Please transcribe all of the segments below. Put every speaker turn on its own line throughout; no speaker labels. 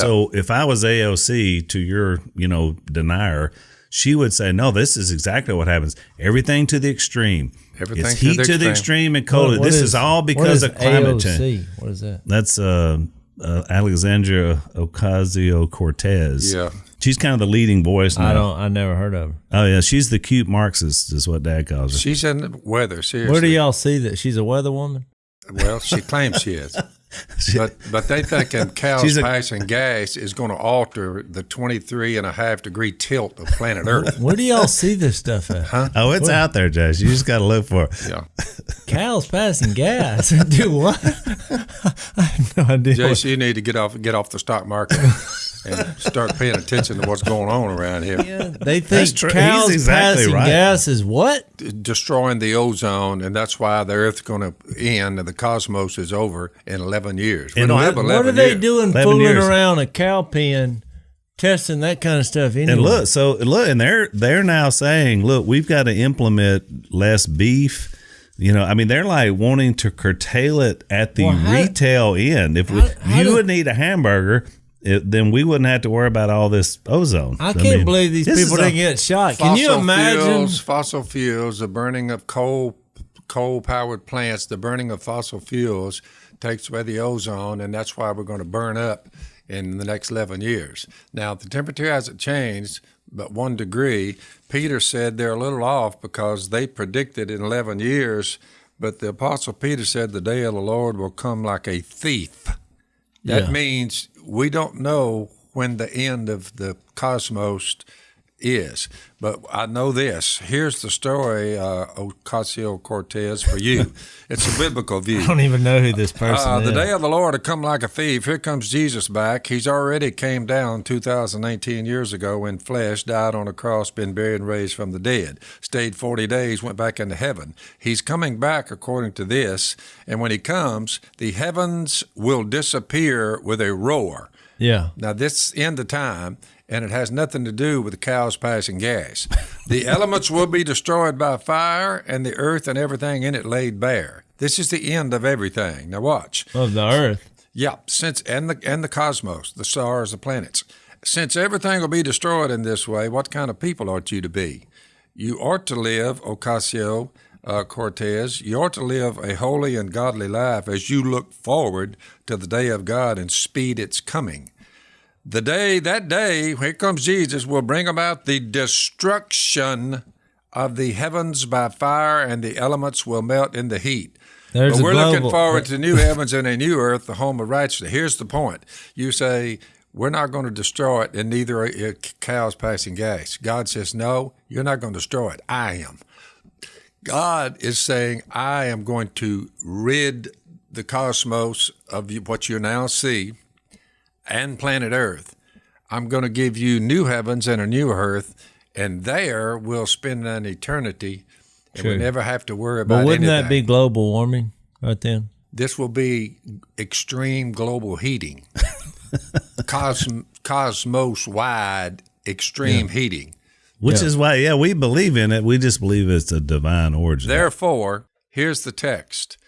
So if I was AOC to your, denier, she would say, no, this is exactly what happens. Everything to the extreme.
Everything
it's heat to the extreme and cold. This is all because of climate change.
What is that?
That's Alexandria Ocasio-Cortez.
Yeah.
She's kind of the leading voice now.
I never heard of her.
Oh, yeah. She's the cute Marxist is what Dad calls her.
She's in the weather, seriously.
Where do y'all see that? She's a weather woman?
Well, she claims she is. But they think cows passing gas is going to alter the 23.5-degree tilt of planet Earth.
Where do y'all see this stuff at?
Huh?
Oh, it's out there, Josh. You just got to look for it.
Yeah.
Cows passing gas? Do what? I have no idea.
JC, you need to get off the stock market and start paying attention to what's going on around here.
Yeah, they think
cows
passing gas is what?
Destroying the ozone, and that's why the Earth's going to end and the cosmos is over in 11 years. We don't have 11 years.
What are they doing fooling around a cow pen, testing that kind of stuff anyway?
And they're now saying, look, we've got to implement less beef. They're like wanting to curtail it at the retail end. If you would need a hamburger, then we wouldn't have to worry about all this ozone.
I can't believe these people didn't get shot. Can you imagine?
Fossil fuels, the burning of coal-powered plants, the burning of fossil fuels takes away the ozone, and that's why we're going to burn up in the next 11 years. Now, the temperature hasn't changed but 1 degree. Peter said they're a little off because they predicted in 11 years, but the Apostle Peter said the day of the Lord will come like a thief. That means we don't know when the end of the cosmos is. But I know this. Here's the story, Ocasio-Cortez, for you. It's a biblical view.
I don't even know who this person is.
The day of the Lord will come like a thief. Here comes Jesus back. He's already came down 2018 years ago in flesh, died on a cross, been buried and raised from the dead, stayed 40 days, went back into heaven. He's coming back according to this, and when he comes, the heavens will disappear with a roar.
Yeah.
Now, this end of time, and it has nothing to do with the cows passing gas. The elements will be destroyed by fire, and the earth and everything in it laid bare. This is the end of everything. Now watch.
Of the earth.
Yeah, and the cosmos, the stars, the planets. Since everything will be destroyed in this way, what kind of people ought you to be? You ought to live, Ocasio-Cortez, you ought to live a holy and godly life as you look forward to the day of God and speed its coming. That day, here comes Jesus, will bring about the destruction of the heavens by fire, and the elements will melt in the heat. But we're looking forward to new heavens and a new earth, the home of righteousness. Here's the point. You say, we're not going to destroy it, and neither are cows passing gas. God says, no, you're not going to destroy it. I am. God is saying, I am going to rid the cosmos of what you now see, and planet Earth. I'm going to give you new heavens and a new earth, and there we'll spend an eternity, and we never have to worry about anything.
But wouldn't that be global warming right then?
This will be extreme global heating, cosmos-wide extreme heating.
Which is why, we believe in it. We just believe it's a divine origin.
Therefore, here's the text.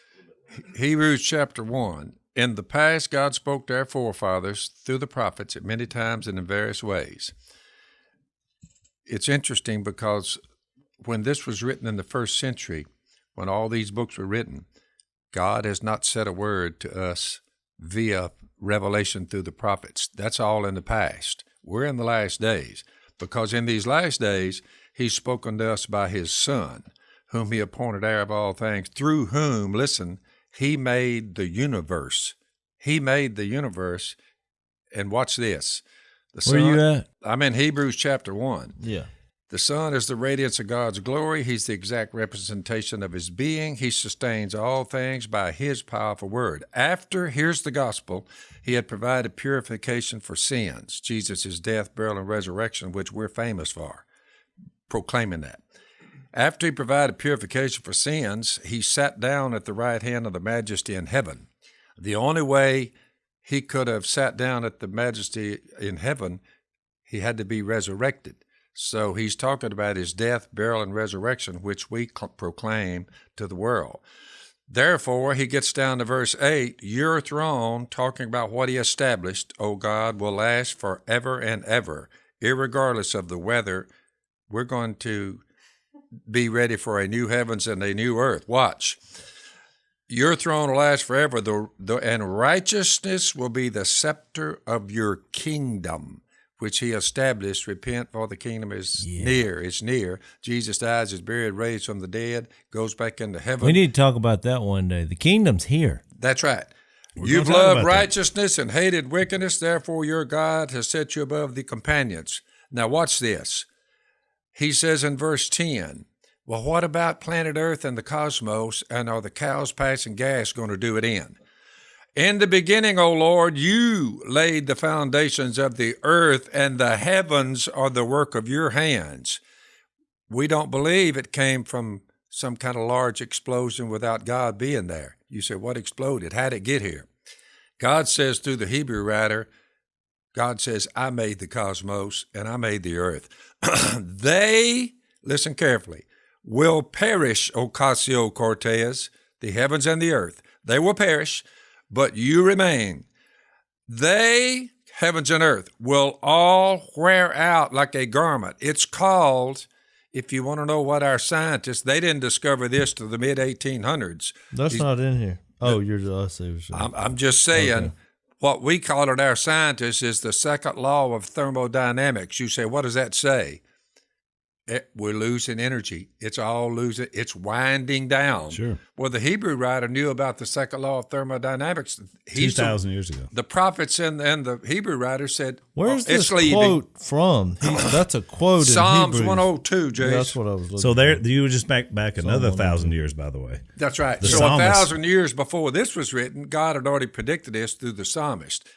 Hebrews chapter 1. In the past, God spoke to our forefathers through the prophets at many times and in various ways. It's interesting because when this was written in the first century, when all these books were written, God has not said a word to us via revelation through the prophets. That's all in the past. We're in the last days because in these last days, he's spoken to us by his Son, whom he appointed heir of all things, through whom, listen, he made the universe. He made the universe, and watch this.
Where are you at?
I'm in Hebrews chapter 1.
Yeah.
The Son is the radiance of God's glory. He's the exact representation of his being. He sustains all things by his powerful word. After, here's the gospel, he had provided purification for sins. Jesus' death, burial, and resurrection, which we're famous for, proclaiming that. After he provided purification for sins, he sat down at the right hand of the majesty in heaven. The only way he could have sat down at the majesty in heaven, he had to be resurrected. So he's talking about his death, burial, and resurrection, which we proclaim to the world. Therefore, he gets down to verse 8, your throne, talking about what he established, O God, will last forever and ever, irregardless of the weather. We're going to be ready for a new heavens and a new earth. Watch. Your throne will last forever, and righteousness will be the scepter of your kingdom, which he established. Repent, for the kingdom is near. It's near. Jesus dies, is buried, raised from the dead, goes back into heaven.
We need to talk about that one day. The kingdom's here.
That's right. You've loved righteousness and hated wickedness. Therefore, your God has set you above the companions. Now, watch this. He says in verse 10, well, what about planet Earth and the cosmos, and are the cows passing gas going to do it in? In the beginning, O Lord, you laid the foundations of the earth, and the heavens are the work of your hands. We don't believe it came from some kind of large explosion without God being there. You say, what exploded? How did it get here? God says through the Hebrew writer, God says, I made the cosmos and I made the earth. They, listen carefully, will perish, Ocasio-Cortez, the heavens and the earth. They will perish, but you remain. They, heavens and earth, will all wear out like a garment. It's called, if you want to know what our scientists, they didn't discover this to the mid-1800s.
That's not in here. Oh,
I'm just saying, okay. What we call it, our scientists, is the second law of thermodynamics. You say, what does that say? We're losing energy. It's all losing. It's winding down.
Sure.
Well, the Hebrew writer knew about the second law of thermodynamics.
2,000 years ago.
The prophets and the Hebrew writer said,
where's this quote from? That's a quote
Psalms
in Hebrews.
102, Jason.
That's what I was looking
So there, you were just back another 1,000 years, by the way.
That's right.
The
so
psalmist.
1,000 years before this was written, God had already predicted this through the psalmist.